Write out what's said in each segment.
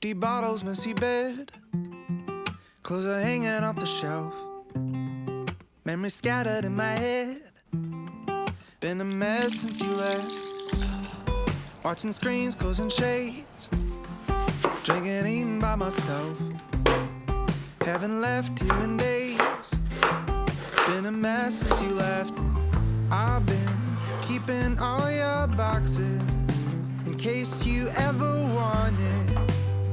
Empty bottles, messy bed, clothes are hanging off the shelf. Memories scattered in my head, been a mess since you left. Watching screens, closing shades, drinking, eating by myself. Haven't left you in days, been a mess since you left. I've been keeping all your boxes in case you ever wanted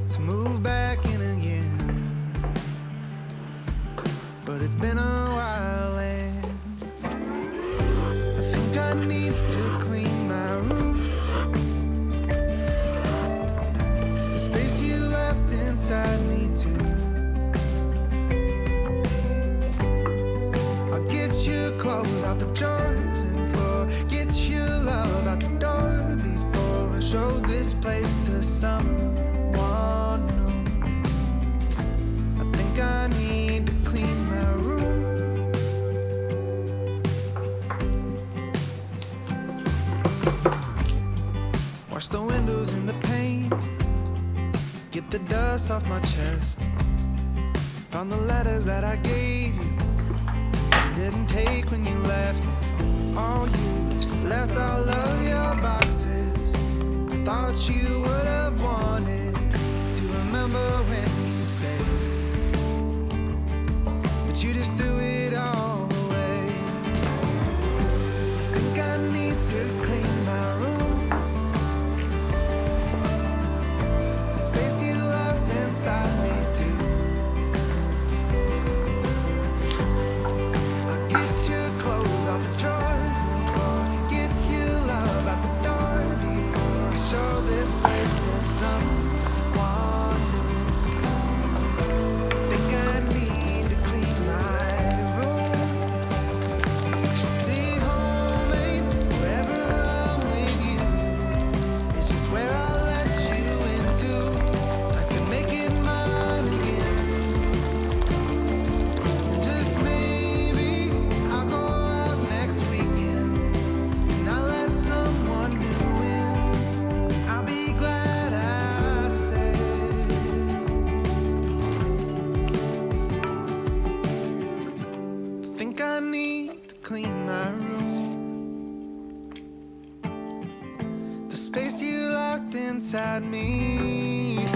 to move back in again. But it's been a while and I think I need to clean my room. The space you left inside me too. I'll get your clothes out the drawers and floor, get your love out the door before I show this place to someone new. I think I need to clean my room. Wash the windows and the paint, get the dust off my chest. Found the letters that I gave you, didn't take when you left. Oh, you left all of your boxes. I thought you would have wanted to remember when you stayed, but you just threw it all away. I think I need to clean my room. The space you left inside me too. Clothes off the drawers and floor, get your love out the door before I show this place to someone new. Think I need to clean my room. See, home ain't wherever I'm with you, it's just where I let you into. I can make it mine again. Just maybe I'll go next weekend, and I'll let someone new in. I'll be glad I said. I think I need to clean my room. The space you locked inside me.